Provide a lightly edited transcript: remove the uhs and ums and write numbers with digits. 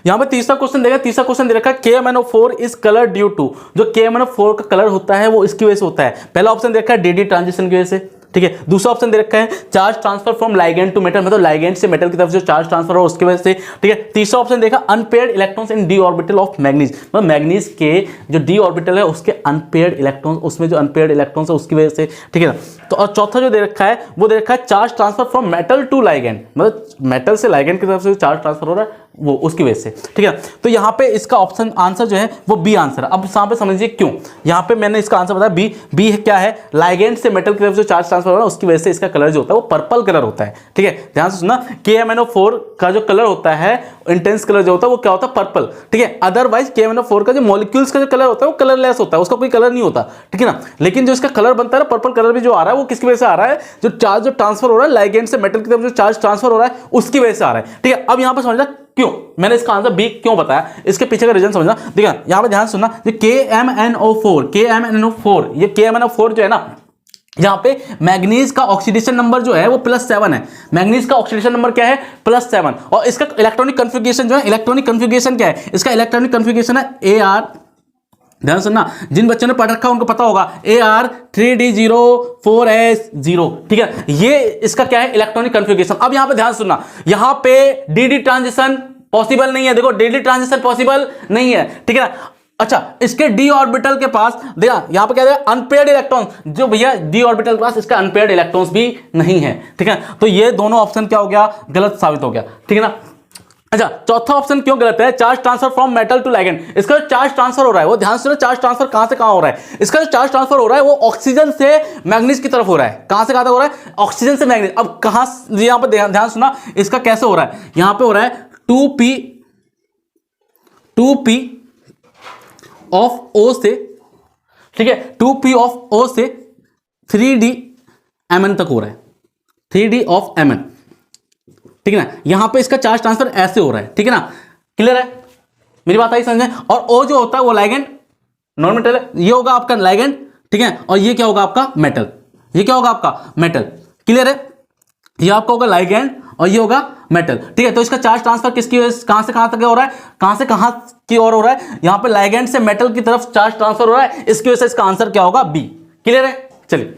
यहाँ पे तीसरा क्वेश्चन देगा, तीसरा क्वेश्चन दे रखा है KMnO4 is colour due to, जो KMnO4 का कलर होता है वो इसकी वजह से होता है। पहला ऑप्शन दे रखा है DD ट्रांजिशन की वजह से, ठीक है। दूसरा ऑप्शन दे रखा है charge transfer from ligand to metal, मतलब लाइगेंड से मेटल की तरफ जो चार्ज ट्रांसफर हो उसकी वजह से, ठीक है। तीसरा ऑप्शन देखा unpaired electrons in D orbital of manganese, मतलब मैग्नीज के जो डी ऑर्बिटल है उसके अनपेयर्ड इलेक्ट्रॉन्स, उसमें जो अनपेयर्ड इलेक्ट्रॉन्स है उसकी वजह से, ठीक है ना। तो और चौथा जो दे रखा है वो दे रखा है charge transfer from metal to ligand, मतलब मेटल से लाइगेंड की तरफ से चार्ज ट्रांसफर हो रहा है वो उसकी वजह से, ठीक है। तो यहाँ पे इसका ऑप्शन आंसर जो है वो बी आंसर है। अब यहाँ पे समझिए क्यों, यहाँ पे मैंने इसका आंसर बताया बी। बी क्या है, लाइगेंड से मेटल की तरफ जो चार्ज ट्रांसफर हो रहा है उसकी वजह से इसका कलर जो होता है वो पर्पल कलर होता है, ठीक है। ध्यान से सुनना, KMnO4 का जो कलर होता है इंटेंस कलर जो होता है वो क्या होता है, पर्पल, ठीक है। अदरवाइज KMnO4 का जो मॉलिक्यूल्स का जो कलर होता है वो कलरलेस होता है, उसका कोई कलर नहीं होता, ठीक है ना। लेकिन जो इसका कलर बनता है ना पर्पल कलर भी जो आ रहा है वो किसकी वजह से आ रहा है, जो चार्ज जो ट्रांसफर हो रहा है लाइगेंड से मेटल की तरफ जो चार्ज ट्रांसफर हो रहा है उसकी वजह से आ रहा है, ठीक है। अब यहाँ पर समझना क्यों मैंने इसका आंसर बी क्यों बताया, इसके पीछे का रीजन समझना। ठीक है, यहां पे ध्यान सुनना, ये KMnO4 ये KMnO4 जो है ना, यहां पे मैग्नीज का ऑक्सीडेशन नंबर जो है वो +7 है। मैग्नीज का ऑक्सीडेशन नंबर क्या है, +7। और इसका इलेक्ट्रॉनिक कन्फिगरेशन जो है, इलेक्ट्रॉनिक कन्फिगरेशन क्या है, इसका इलेक्ट्रॉनिक कन्फिगरेशन है AR, ध्यान सुनना, जिन बच्चों ने पढ़ रखा है उनको पता होगा, AR3D04S0, ठीक है। ये इसका क्या है, इलेक्ट्रॉनिक कन्फिगरेशन। अब यहां पे ध्यान सुनना, यहां पे DD ट्रांजिशन पॉसिबल नहीं है, देखो DD ट्रांजिशन पॉसिबल नहीं है, ठीक है ना। अच्छा, इसके d ऑर्बिटल के पास देखा, यहां पे क्या है, अनपेयर्ड इलेक्ट्रॉन्स, जो भैया d ऑर्बिटल के पास इसका अनपेयर्ड इलेक्ट्रॉन्स भी नहीं है, ठीक है। तो ये दोनों ऑप्शन क्या हो गया, गलत साबित हो गया, ठीक है ना। अच्छा, चौथा ऑप्शन क्यों गलत है, charge transfer from metal to ligand. इसका जो चार्ज ट्रांसफर हो रहा है वो ध्यान से, चार्ज ट्रांसफर कहां से कहां हो रहा है, इसका जो चार्ज ट्रांसफर हो रहा है वो ऑक्सीजन से मैग्नीज की तरफ हो रहा है। कहां से कहां तक हो रहा है, ऑक्सीजन से मैग्नीज। अब कहां, यहां पर ध्यान सुना, इसका कैसे हो रहा है, यहां पे हो रहा है 2p ऑफ O से, ठीक है, 2p ऑफ O से 3D Mn तक हो रहा है, 3D ऑफ Mn, ठीक है ना। यहां पे इसका चार्ज ट्रांसफर ऐसे हो रहा है, ठीक है ना, क्लियर है, मेरी बात आई समझ में। और O जो होता है वो लाइगेंड नॉन मेटल है, ये होगा आपका लाइगेंड, ठीक है। और ये क्या होगा आपका मेटल, ये क्या होगा आपका मेटल, क्लियर है। ये आपका होगा लाइगेंड और ये होगा मेटल, ठीक है। तो इसका चार्ज ट्रांसफर किसकी वजह से कहां से कहां तक हो रहा है, कहां से कहां की ओर हो रहा है, यहां पे लाइगेंड से मेटल की तरफ चार्ज ट्रांसफर हो रहा है, इसकी वजह से इसका आंसर क्या होगा, बी, क्लियर है। चलिए